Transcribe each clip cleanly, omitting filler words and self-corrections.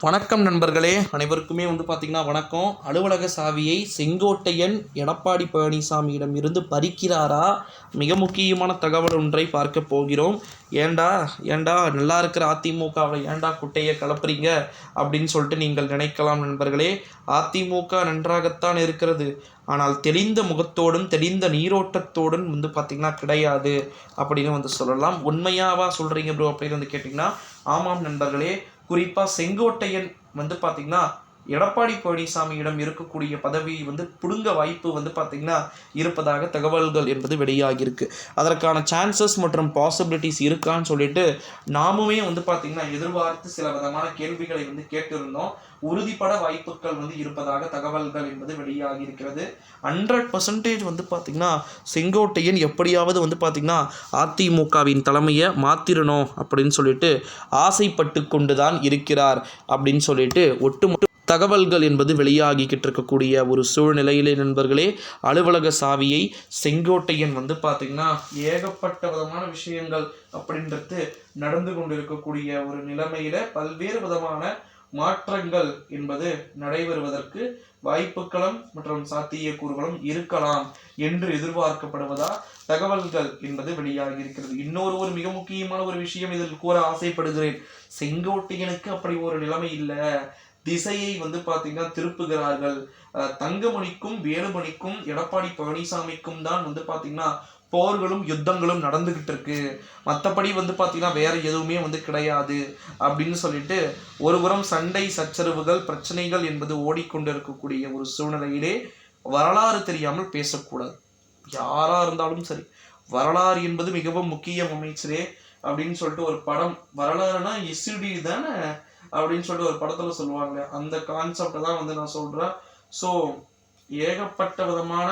வணக்கம் நண்பர்களே, அனைவருக்குமே பார்த்திங்கன்னா வணக்கம். அலுவலக சாவியை செங்கோட்டையன் எடப்பாடி பழனிசாமியிடம் இருந்து பறிக்கிறாரா? மிக முக்கியமான தகவல் ஒன்றை பார்க்க போகிறோம். ஏண்டா நல்லா இருக்கிற அதிமுகவை ஏண்டா குட்டையை கலப்புறீங்க அப்படின்னு சொல்லிட்டு நீங்கள் நினைக்கலாம் நண்பர்களே. அதிமுக நன்றாகத்தான் இருக்கிறது, ஆனால் தெளிந்த முகத்தோடும் தெளிந்த நீரோட்டத்தோடும் பார்த்திங்கன்னா கிடையாது அப்படின்னு சொல்லலாம். உண்மையாவா சொல்கிறீங்க ப்ரோ அப்படின்னு கேட்டிங்கன்னா, ஆமாம் நண்பர்களே. குறிப்பாக செங்கோட்டையன் பார்த்திங்கன்னா எடப்பாடி பழனிசாமியிடம் இருக்கக்கூடிய பதவியை பிடுங்க வாய்ப்பு பார்த்திங்கன்னா இருப்பதாக தகவல்கள் என்பது வெளியாகியிருக்கு. அதற்கான சான்சஸ் மற்றும் பாசிபிலிட்டிஸ் இருக்கான்னு சொல்லிட்டு நாமுமே பார்த்திங்கன்னா எதிர்பார்த்து சில விதமான கேள்விகளை கேட்டிருந்தோம். உறுதிப்பட வாய்ப்புகள் இருப்பதாக தகவல்கள் என்பது வெளியாகி இருக்கிறது. 100% பார்த்திங்கன்னா செங்கோட்டையன் எப்படியாவது பார்த்திங்கன்னா அதிமுகவின் தலைமையை மாற்றிடணும் அப்படின்னு சொல்லிட்டு ஆசைப்பட்டு கொண்டு தான் இருக்கிறார் அப்படின்னு சொல்லிட்டு ஒட்டுமொத்த தகவல்கள் என்பது வெளியாகிக்கிட்டு இருக்கக்கூடிய ஒரு சூழ்நிலையிலே நண்பர்களே, அலுவலக சாவியை செங்கோட்டையன் பார்த்திங்கன்னா ஏகப்பட்ட விதமான விஷயங்கள் அப்படின்றது நடந்து கொண்டு இருக்கக்கூடிய ஒரு நிலைமையில பல்வேறு விதமான மாற்றங்கள் என்பது நடைபெறுவதற்கு வாய்ப்புகளும் மற்றும் சாத்தியக்கூறுகளும் இருக்கலாம் என்று எதிர்பார்க்கப்படுவதா தகவல்கள் என்பது வெளியாகி இருக்கிறது. இன்னொரு மிக முக்கியமான ஒரு விஷயம் இதில் கூற ஆசைப்படுகிறேன். செங்கோட்டையனுக்கு அப்படி ஒரு நிலைமை இல்லை. திசையை பார்த்தீங்கன்னா திருப்புகிறார்கள். தங்கமணிக்கும் வேலுமணிக்கும் எடப்பாடி பழனிசாமிக்கும் தான் பார்த்தீங்கன்னா போர்களும் யுத்தங்களும் நடந்துகிட்டு இருக்கு. மற்றபடி பார்த்தீங்கன்னா வேற எதுவுமே கிடையாது அப்படின்னு சொல்லிட்டு ஒருபுறம் சண்டை சச்சரவுகள் பிரச்சனைகள் என்பது ஓடிக்கொண்டு இருக்கக்கூடிய ஒரு சூழ்நிலையிலே வரலாறு தெரியாமல் பேசக்கூடாது. யாரா இருந்தாலும் சரி, வரலாறு என்பது மிகவும் முக்கியம் அமைச்சரே அப்படின்னு சொல்லிட்டு ஒரு படம், வரலாறுனா எஸ்டி தானே அப்படின்னு சொல்லிட்டு ஒரு படத்துல சொல்லுவாங்க. அந்த கான்செப்டை தான் நான் சொல்றேன். ஸோ ஏகப்பட்ட விதமான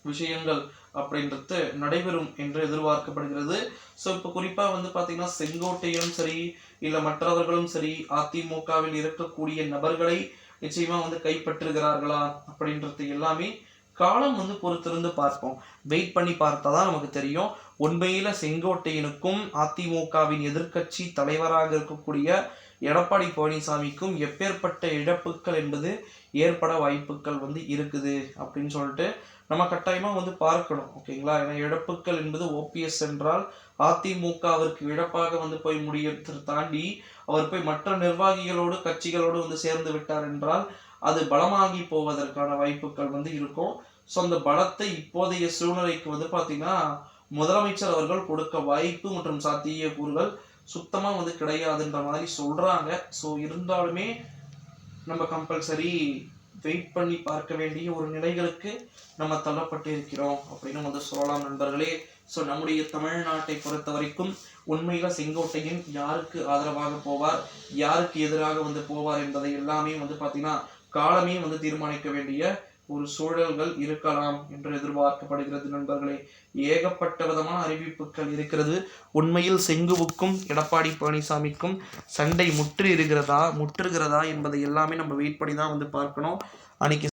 விஷயங்கள் அப்படின்றது நடைபெறும் என்று எதிர்பார்க்கப்படுகிறது. ஸோ இப்போ குறிப்பாக பார்த்தீங்கன்னா செங்கோட்டையும் சரி இல்லை மற்றவர்களும் சரி அதிமுகவில் இருக்கக்கூடிய நபர்களை நிச்சயமா கைப்பற்றுகிறார்களா அப்படின்றது எல்லாமே காலம் பொறுத்திருந்து பார்ப்போம். வெயிட் பண்ணி பார்த்தா தான் நமக்கு தெரியும். உண்மையில செங்கோட்டையனுக்கும் அதிமுகவின் எதிர்க்கட்சி தலைவராக இருக்கக்கூடிய எடப்பாடி பழனிசாமிக்கும் எப்பேற்பட்ட இழப்புகள் என்பது ஏற்பட வாய்ப்புகள் இருக்குது அப்படின்னு சொல்லிட்டு நம்ம கட்டாயமா பார்க்கணும். ஓகேங்களா? ஏன்னா இழப்புகள் என்பது ஓபிஎஸ் என்றால் அதிமுகவிற்கு இழப்பாக போய் முடியறதை தாண்டி அவர் போய் மற்ற நிர்வாகிகளோடு கட்சிகளோடு சேர்ந்து விட்டார் என்றால் அது பலமாகி போவதற்கான வாய்ப்புகள் இருக்கும். ஸோ அந்த பலத்தை இப்போதைய சூழ்நிலைக்கு பார்த்தீங்கன்னா முதலமைச்சர் அவர்கள் கொடுக்க வாய்ப்பு மற்றும் சாத்திய கூறுகள் சுத்தமா கிடையாதுன்ற மாதிரி சொல்றாங்க. ஸோ இருந்தாலுமே நம்ம கம்பல்சரி வெயிட் பண்ணி பார்க்க வேண்டிய ஒரு நிலைகளுக்கு நம்ம தள்ளப்பட்டு இருக்கிறோம் அப்படின்னு சொல்லலாம் நண்பர்களே. ஸோ நம்முடைய தமிழ்நாட்டை பொறுத்த வரைக்கும் உண்மையில செங்கோட்டையன் யாருக்கு ஆதரவாக போவார், யாருக்கு எதிராக போவார் என்பதை எல்லாமே பார்த்தீங்கன்னா காலமே தீர்மானிக்க வேண்டிய ஒரு சூழல்கள் இருக்கலாம் என்று எதிர்பார்க்கப்படுகிறது நண்பர்களே. ஏகப்பட்ட விதமான அறிவிப்புகள் இருக்கிறது. உண்மையில் செங்குவுக்கும் எடப்பாடி பழனிசாமிக்கும் சண்டை முற்றுகிறதா என்பதை எல்லாமே நம்ம வெயிட் பண்ணி தான் பார்க்கணும். அன்னைக்கு